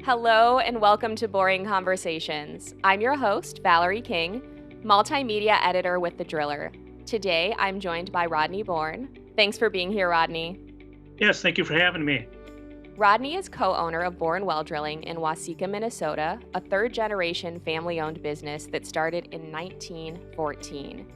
Hello and welcome to Boring Conversations. I'm your host, Valerie King, multimedia editor with The Driller. Today, I'm joined by Rodney Born. Thanks for being here, Rodney. Yes, thank you for having me. Rodney is co-owner of Born Well Drilling in Waseca, Minnesota, a third-generation family-owned business that started in 1914.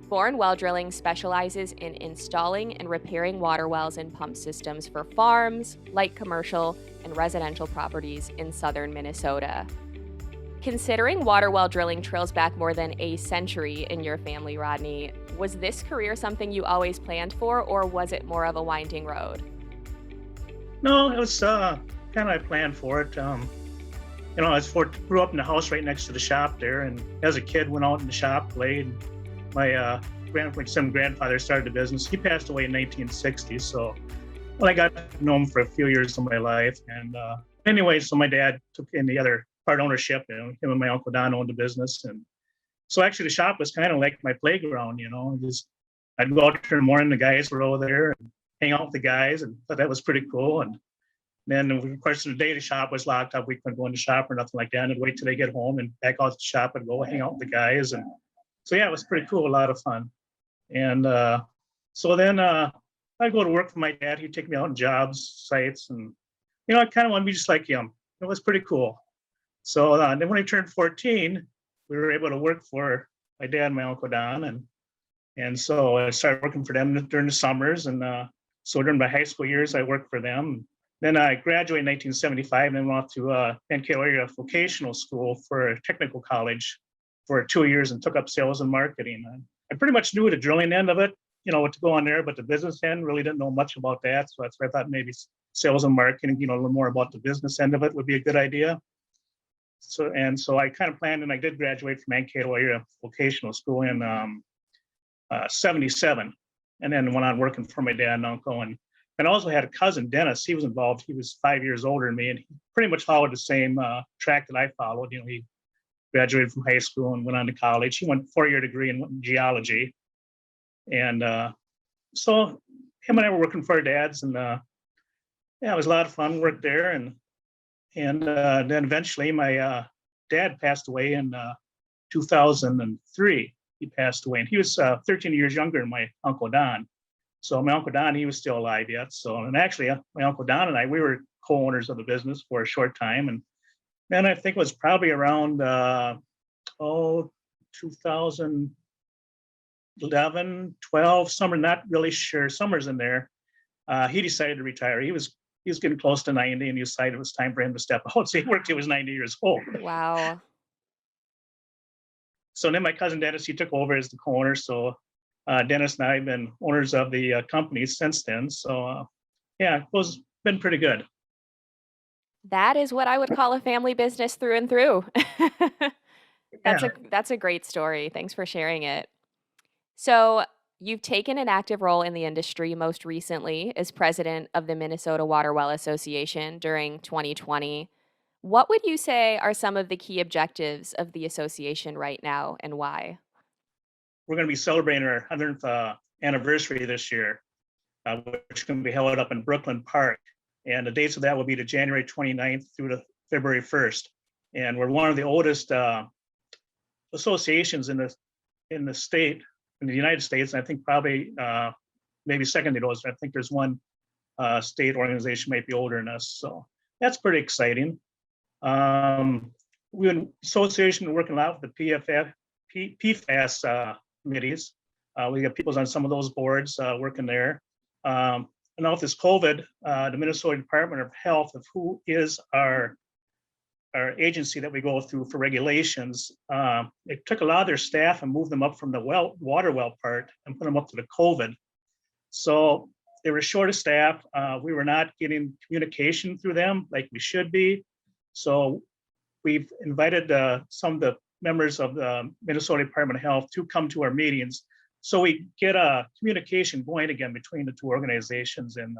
Born Well Drilling specializes in installing and repairing water wells and pump systems for farms, light commercial, and residential properties in southern Minnesota. Considering water well drilling trails back more than a century in your family, Rodney, was this career something you always planned for, or was it more of a winding road? No, it was kind of I planned for it. Grew up in the house right next to the shop there, and as a kid went out in the shop, played. My grandfather started the business. He passed away in 1960, so I got to know him for a few years of my life. And anyway, so my dad took in the other part ownership. Him and my uncle Don owned the business, and so actually the shop was kind of like my playground. I'd go out there in the morning, the guys were over there, and hang out with the guys, and thought that was pretty cool. And then, of course, the day the shop was locked up, we couldn't go in the shop or nothing like that. And I'd wait till they get home and back out to the shop and go hang out with the guys. And so, yeah, it was pretty cool, a lot of fun. And so then I'd go to work for my dad. He'd take me out on jobs, sites, and, I kind of wanted to be just like him. It was pretty cool. So then when I turned 14, we were able to work for my dad and my uncle Don. And so I started working for them during the summers. And so during my high school years, I worked for them. Then I graduated in 1975 and then went off to Mankato Area Vocational School for a technical college for 2 years and took up sales and marketing. I pretty much knew the drilling end of it, what to go on there, but the business end really didn't know much about that. So that's why I thought maybe sales and marketing, a little more about the business end of it would be a good idea. So I kind of planned, and I did graduate from Mankato Area Vocational School in 77, and then went on working for my dad and uncle. And also had a cousin, Dennis. He was involved. He was 5 years older than me, and he pretty much followed the same track that I followed. He graduated from high school and went on to college. He went 4-year degree in geology. And so him and I were working for our dads, and it was a lot of fun work there. And then eventually my dad passed away in 2003. He passed away, and he was 13 years younger than my uncle Don. So my uncle Don, he was still alive yet. So, and actually my uncle Don and I, we were co-owners of the business for a short time. And then I think it was probably around 2011, 12, summer, not really sure, summer's in there. He decided to retire. He was getting close to 90, and he decided it was time for him to step out. So he worked till he was 90 years old. Wow. So then my cousin Dennis, he took over as the co-owner. So Dennis and I have been owners of the company since then. So yeah, it's been pretty good. That is what I would call a family business through and through. Yeah. That's a great story. Thanks for sharing it. So, you've taken an active role in the industry, most recently as president of the Minnesota Waterwell Association during 2020. What would you say are some of the key objectives of the association right now, and why? We're going to be celebrating our 100th anniversary this year, which is going to be held up in Brooklyn Park. And the dates of that will be the January 29th through to February 1st. And we're one of the oldest associations in the state, in the United States. And I think probably maybe second to those. I think there's one state organization might be older than us. So that's pretty exciting. We're in association working a lot with the PFAS committees. We got people on some of those boards working there. And now with this COVID, the Minnesota Department of Health, of who is our agency that we go through for regulations, they took a lot of their staff and moved them up from the water well part and put them up to the COVID. So they were short of staff. We were not getting communication through them like we should be. So we've invited some of the members of the Minnesota Department of Health to come to our meetings, so we get a communication going again between the two organizations, and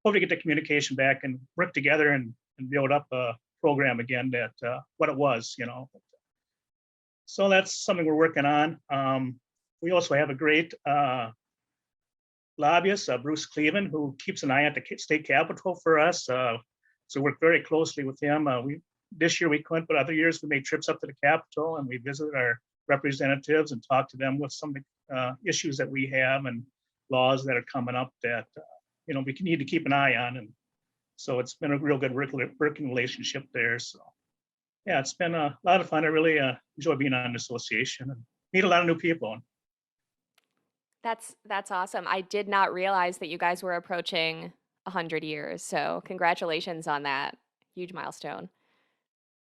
hopefully get the communication back and work together and build up a program again that what it was, So that's something we're working on. We also have a great lobbyist, Bruce Cleveland, who keeps an eye on the state capitol for us. So we work very closely with him. This year we couldn't, but other years we made trips up to the Capitol and we visited our representatives and talked to them with some of the issues that we have and laws that are coming up that we need to keep an eye on. And so it's been a real good working relationship there. So yeah, it's been a lot of fun. I really enjoy being on an association and meet a lot of new people. That's awesome. I did not realize that you guys were approaching 100 years. So congratulations on that. Huge milestone.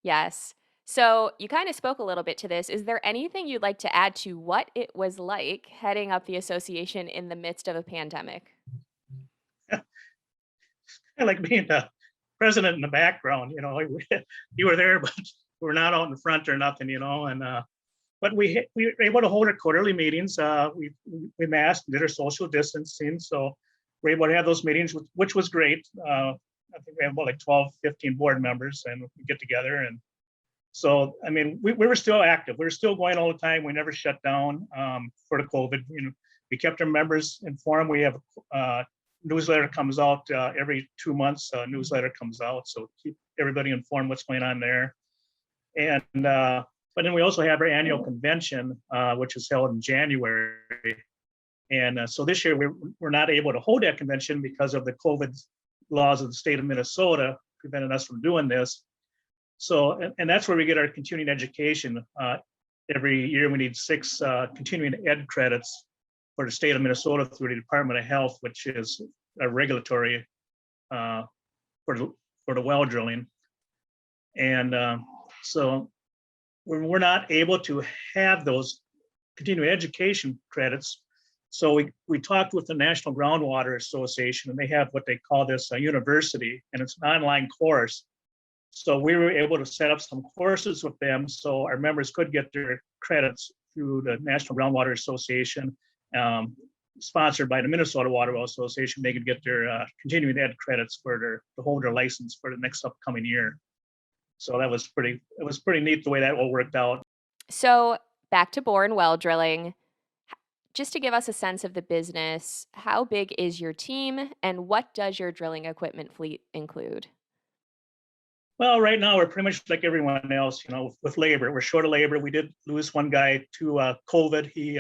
Yes. So you kind of spoke a little bit to this. Is there anything you'd like to add to what it was like heading up the association in the midst of a pandemic? I like being the president in the background. You were there, but we're not out in front or nothing. And but we were able to hold our quarterly meetings. We masked, did our social distancing, so we're able to have those meetings, which was great. I think we have about like 12, 15 board members, and we get together. And so, I mean, we were still active. We were still going all the time. We never shut down for the COVID. We kept our members informed. We have a newsletter comes out every 2 months. Newsletter comes out, so keep everybody informed what's going on there. And but then we also have our annual convention, which is held in January. And so this year we're not able to hold that convention because of the COVID laws of the state of Minnesota prevented us from doing this. So, and that's where we get our continuing education. Every year we need 6 continuing ed credits for the state of Minnesota through the Department of Health, which is a regulatory for the well drilling. And so we're not able to have those continuing education credits. So we talked with the National Groundwater Association, and they have what they call this a university, and it's an online course. So we were able to set up some courses with them so our members could get their credits through the National Groundwater Association, sponsored by the Minnesota Waterwell Association. They could get their continuing ed credits to hold their license for the next upcoming year. So it was pretty neat the way that all worked out. So back to Born Well Drilling. Just to give us a sense of the business, how big is your team and what does your drilling equipment fleet include? Well, right now we're pretty much like everyone else, with labor. We're short of labor. We did lose one guy to COVID. He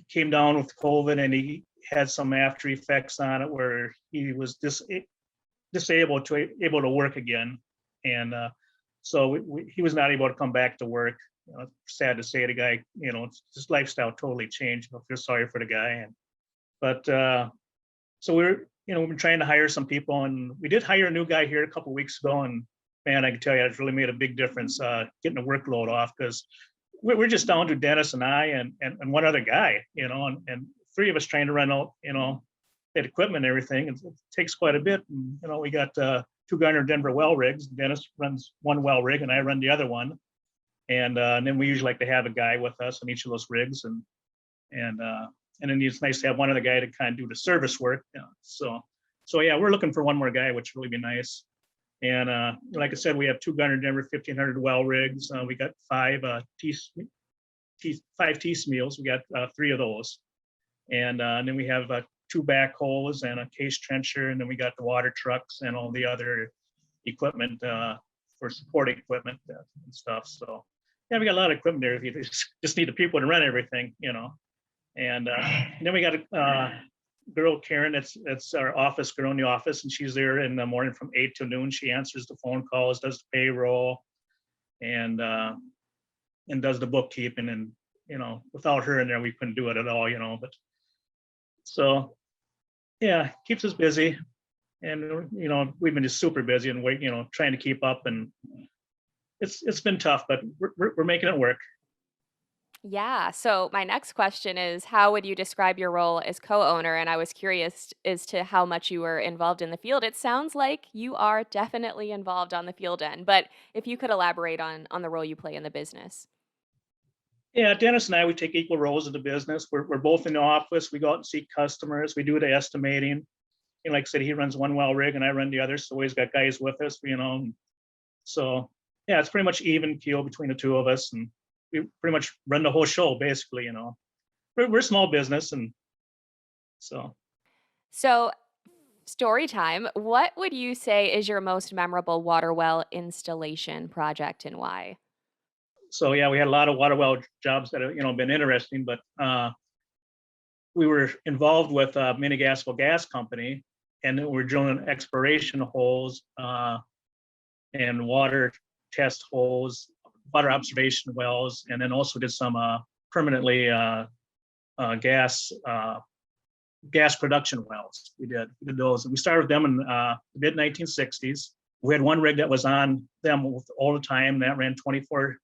came down with COVID and he had some after effects on it where he was able to work again. And so he was not able to come back to work. Sad to say, the guy, his lifestyle totally changed. I feel sorry for the guy. So we've been trying to hire some people, and we did hire a new guy here a couple of weeks ago. And man, I can tell you, it's really made a big difference getting the workload off, because we're just down to Dennis and I and one other guy, and 3 of us trying to run out, that equipment and everything. It takes quite a bit. And, we got 2 Garner Denver well rigs. Dennis runs one well rig, and I run the other one. And then we usually like to have a guy with us on each of those rigs, and then it's nice to have one other guy to kind of do the service work. So yeah, we're looking for one more guy, which would really be nice. And like I said, we have 2 Garner Denver 1500 well rigs. We got 5 T-Smeals. We got 3 of those, and then we have 2 backhoes and a case trencher, and then we got the water trucks and all the other equipment for support equipment and stuff. So yeah, we got a lot of equipment there. If you just need the people to run everything, And then we got a girl, Karen. It's our office girl in the office, and she's there in the morning from 8 to noon. She answers the phone calls, does the payroll, and does the bookkeeping. And without her in there, we couldn't do it at all. But so yeah, keeps us busy, and we've been just super busy and trying to keep up, and it's been tough, but we're making it work. Yeah. So my next question is, how would you describe your role as co-owner? And I was curious as to how much you were involved in the field. It sounds like you are definitely involved on the field end, but if you could elaborate on the role you play in the business. Yeah, Dennis and I, we take equal roles in the business. We're both in the office. We go out and see customers. We do the estimating. Like I said, he runs one well rig and I run the other. So he's got guys with us, So yeah, it's pretty much even keel between the 2 of us, and we pretty much run the whole show, basically. We're a small business, and so. So Story time. What would you say is your most memorable water well installation project and why? So yeah, we had a lot of water well jobs that have been interesting, but we were involved with Mini Gasco Gas Company, and then we're drilling exploration holes and water test holes, water observation wells, and then also did some permanently gas gas production wells. We did those, and we started with them in the mid 1960s. We had one rig that was on them all the time that ran 24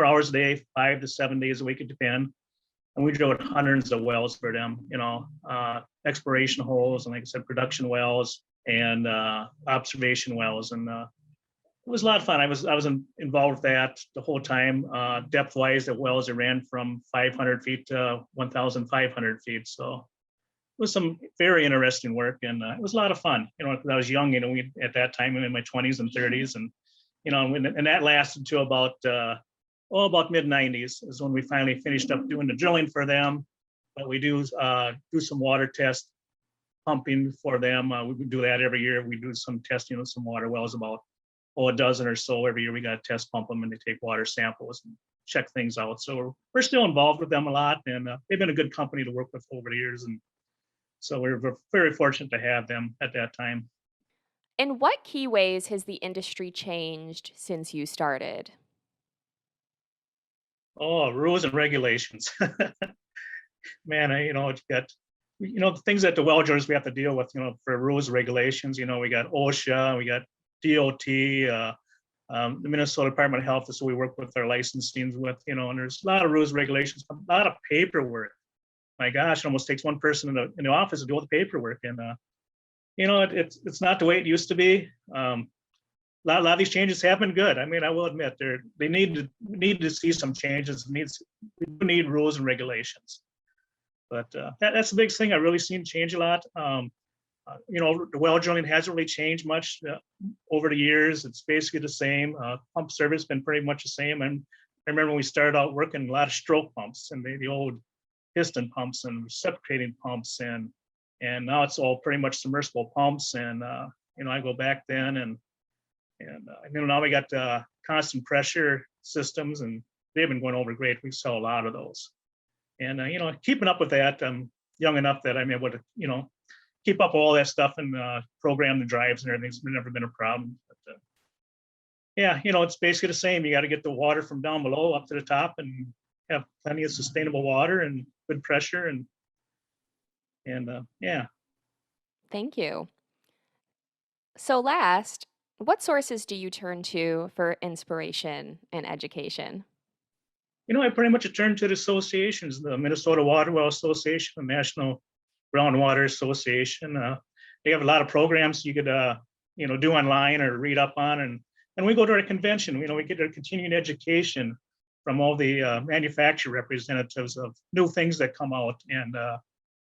hours a day, 5 to 7 days a week, it depends. And we drilled hundreds of wells for them, exploration holes, and like I said, production wells and observation wells. And it was a lot of fun. I was involved with that the whole time. Depth wise, the wells that ran from 500 feet to 1,500 feet. So it was some very interesting work, and it was a lot of fun. Because I was young, we at that time I'm in my 20s and 30s, and and that lasted to about mid 90s is when we finally finished up doing the drilling for them. But we do some water test pumping for them. We do that every year. We do some testing of some water wells, about a dozen or so every year. We got to test pump them, and they take water samples and check things out. So we're still involved with them a lot, and they've been a good company to work with over the years. And so we're very fortunate to have them at that time. In what key ways has the industry changed since you started? Oh, rules and regulations. Man, you got, the things that the well drillers we have to deal with, for rules and regulations. We got OSHA, we got DOT, the Minnesota Department of Health. So we work with our licensing with, and there's a lot of rules and regulations, a lot of paperwork. My gosh, it almost takes one person in the office to do all the paperwork. And, it's not the way it used to be. A lot of these changes have been good. I mean, I will admit we need to see some changes. We do need rules and regulations. But that's the big thing I've really seen change a lot. The well drilling hasn't really changed much over the years. It's basically the same. Pump service been pretty much the same. And I remember when we started out working a lot of stroke pumps and the old piston pumps and reciprocating pumps, and now it's all pretty much submersible pumps. And I go back then, and now we got constant pressure systems, and they've been going over great. We sell a lot of those, and keeping up with that. I'm young enough that I'm able to keep up all that stuff and program the drives and everything's never been a problem. But, it's basically the same. You got to get the water from down below up to the top and have plenty of sustainable water and good pressure, and yeah. Thank you. So, last, what sources do you turn to for inspiration and education? I pretty much turn to the associations, the Minnesota Waterwell Association, the National Groundwater Association. They have a lot of programs you could do online or read up on, and we go to our convention. We get our continuing education from all the manufacturer representatives of new things that come out, and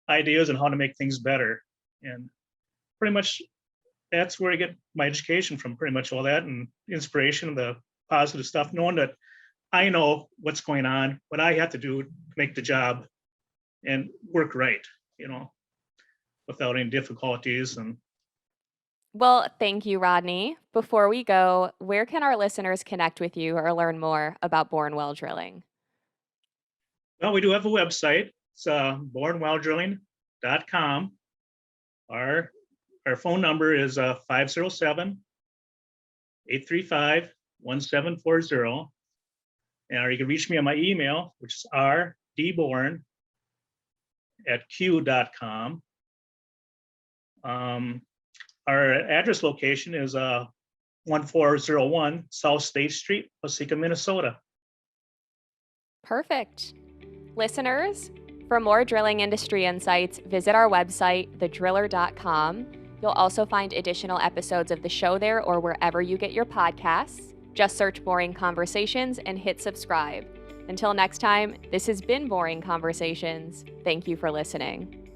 ideas on how to make things better. And pretty much that's where I get my education from, pretty much all that, and inspiration, the positive stuff, knowing that I know what's going on, what I have to do to make the job and work right, without any difficulties. And Well, thank you, Rodney. Before we go, where can our listeners connect with you or learn more about Born Well Drilling? well, we do have a website. It's bornwelldrilling.com. Our phone number is 507-835-1740. And you can reach me on my email, which is rdborn@q.com. Our address location is 1401 South State Street, Waseca, Minnesota. Perfect. Listeners, for more drilling industry insights, visit our website, thedriller.com. You'll also find additional episodes of the show there or wherever you get your podcasts. Just search Boring Conversations and hit subscribe. Until next time, this has been Boring Conversations. Thank you for listening.